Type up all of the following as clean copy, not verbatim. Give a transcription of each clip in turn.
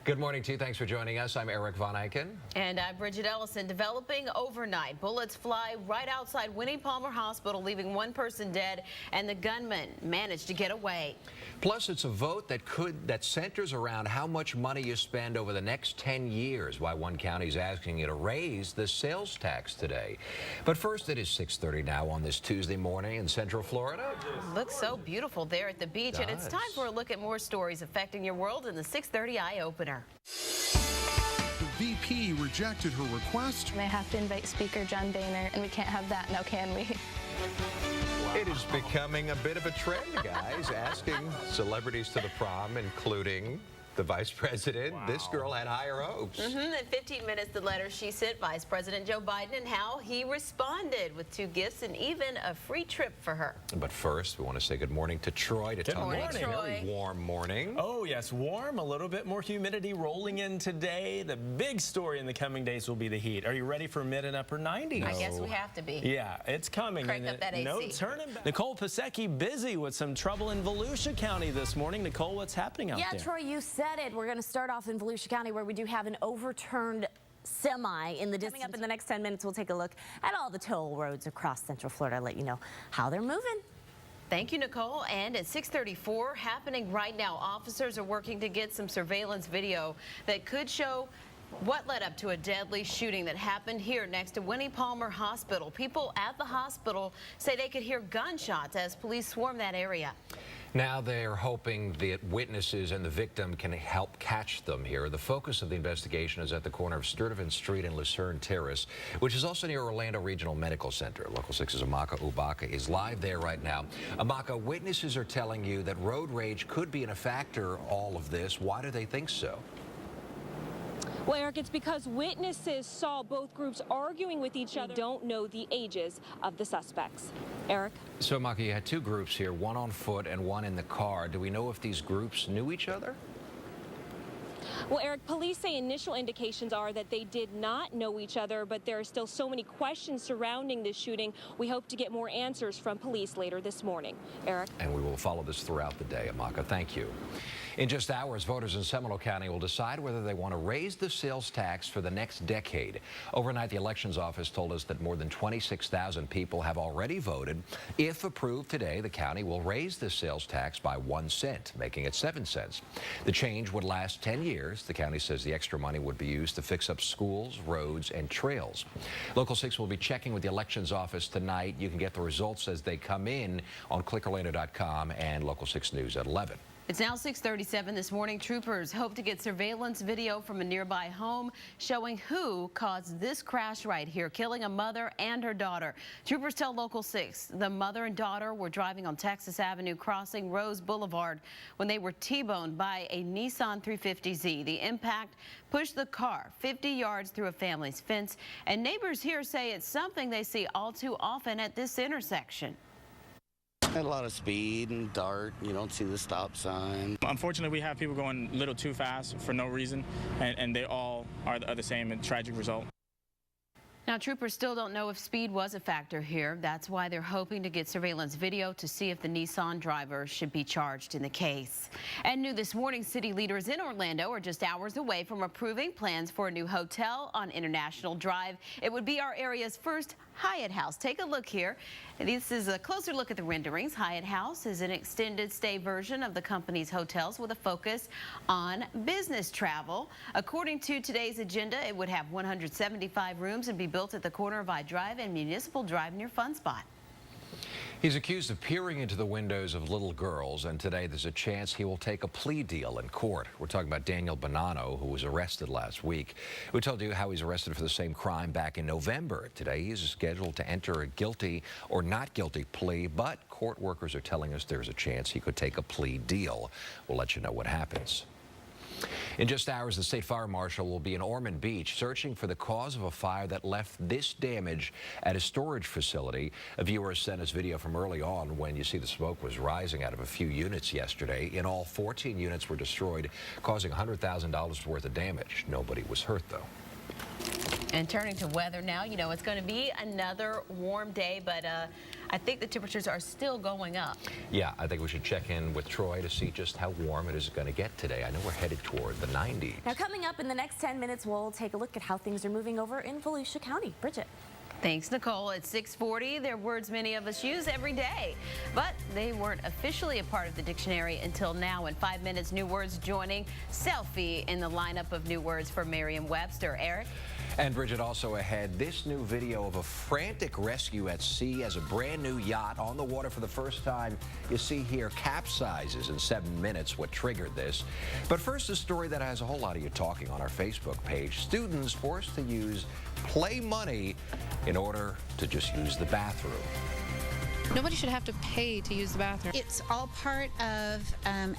Good morning to you. Thanks for joining us. I'm Eric Von Eichen. And I'm Bridget Ellison. Developing overnight. Bullets fly right outside Winnie Palmer Hospital, leaving one person dead, and the gunman managed to get away. Plus, it's a vote that centers around how much money you spend over the next 10 years, why one county is asking you to raise the sales tax today. But first, it is 6:30 now on this Tuesday morning in Central Florida. Looks so beautiful there at the beach, and it's time for a look at more stories affecting your world in the 6:30 Eye Opener. The VP rejected her request. They have to invite Speaker John Boehner, and we can't have that now, can we? It is becoming a bit of a trend, guys, asking celebrities to the prom, including the vice president. Wow. This girl had higher hopes. In 15 minutes, the letter she sent Vice President Joe Biden and how he responded with 2 gifts and even a free trip for her. But first, we want to say good morning to Troy. Good morning, Troy. Very warm morning. Oh, yes, warm. A little bit more humidity rolling in today. The big story in the coming days will be the heat. Are you ready for mid and upper 90s? No. I guess we have to be. Yeah, it's coming. Crank up that AC. No turning back. Nicole Pasecki busy with some trouble in Volusia County this morning. Nicole, what's happening out there? Yeah, Troy, you said it. We're going to start off in Volusia County, where we do have an overturned semi in the distance. Coming up in the next 10 minutes, we'll take a look at all the toll roads across Central Florida, let you know how they're moving. Thank you, Nicole. And at 6:34, happening right now, officers are working to get some surveillance video that could show what led up to a deadly shooting that happened here next to Winnie Palmer Hospital. People at the hospital say they could hear gunshots as police swarm that area. Now they're hoping that witnesses and the victim can help catch them here. The focus of the investigation is at the corner of Sturtevant Street and Lucerne Terrace, which is also near Orlando Regional Medical Center. Local 6's Amaka Ubaka is live there right now. Amaka, witnesses are telling you that road rage could be a factor all of this. Why do they think so? Well, Eric, it's because witnesses saw both groups arguing with each other. Don't know the ages of the suspects. Eric? So, Amaka, you had 2 groups here, one on foot and one in the car. Do we know if these groups knew each other? Well, Eric, police say initial indications are that they did not know each other, but there are still so many questions surrounding this shooting. We hope to get more answers from police later this morning. Eric? And we will follow this throughout the day, Amaka. Thank you. In just hours, voters in Seminole County will decide whether they want to raise the sales tax for the next decade. Overnight, the elections office told us that more than 26,000 people have already voted. If approved today, the county will raise the sales tax by 1 cent, making it 7 cents. The change would last 10 years. The county says the extra money would be used to fix up schools, roads, and trails. Local 6 will be checking with the elections office tonight. You can get the results as they come in on clickorlando.com and Local 6 News at 11. It's now 6:37 this morning. Troopers hope to get surveillance video from a nearby home showing who caused this crash right here, killing a mother and her daughter. Troopers tell Local 6 the mother and daughter were driving on Texas Avenue crossing Rose Boulevard when they were T-boned by a Nissan 350Z. The impact pushed the car 50 yards through a family's fence, and neighbors here say it's something they see all too often at this intersection. A lot of speed and dark. You don't see the stop sign. Unfortunately, we have people going a little too fast for no reason, and they all are the same, a tragic result. Now, troopers still don't know if speed was a factor here. That's why they're hoping to get surveillance video to see if the Nissan driver should be charged in the case. And new this morning, city leaders in Orlando are just hours away from approving plans for a new hotel on International Drive. It would be our area's first Hyatt House. Take a look here. This is a closer look at the renderings. Hyatt House is an extended stay version of the company's hotels with a focus on business travel. According to today's agenda, it would have 175 rooms and be built at the corner of I-Drive and Municipal Drive near Fun Spot. He's accused of peering into the windows of little girls, and today there's a chance he will take a plea deal in court. We're talking about Daniel Bonanno, who was arrested last week. We told you how he's arrested for the same crime back in November. Today he's scheduled to enter a guilty or not guilty plea, but court workers are telling us there's a chance he could take a plea deal. We'll let you know what happens. In just hours, the state fire marshal will be in Ormond Beach searching for the cause of a fire that left this damage at a storage facility. A viewer sent us video from early on when you see the smoke was rising out of a few units yesterday. In all, 14 units were destroyed, causing $100,000 worth of damage. Nobody was hurt, though. And turning to weather now, you know, it's going to be another warm day, but I think the temperatures are still going up. Yeah, I think we should check in with Troy to see just how warm it is going to get today. I know we're headed toward the 90s. Now, coming up in the next 10 minutes, we'll take a look at how things are moving over in Volusia County. Bridget. Thanks, Nicole. At 6:40, they're words many of us use every day, but they weren't officially a part of the dictionary until now. In 5 minutes, new words joining selfie in the lineup of new words for Merriam-Webster. Eric? And Bridget, also ahead, this new video of a frantic rescue at sea as a brand new yacht on the water for the first time. You see here capsizes in 7 minutes. What triggered this? But first, a story that has a whole lot of you talking on our Facebook page. Students forced to use play money in order to just use the bathroom. Nobody should have to pay to use the bathroom. It's all part of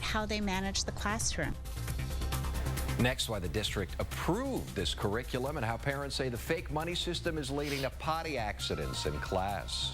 how they manage the classroom. Next, why the district approved this curriculum and how parents say the fake money system is leading to potty accidents in class.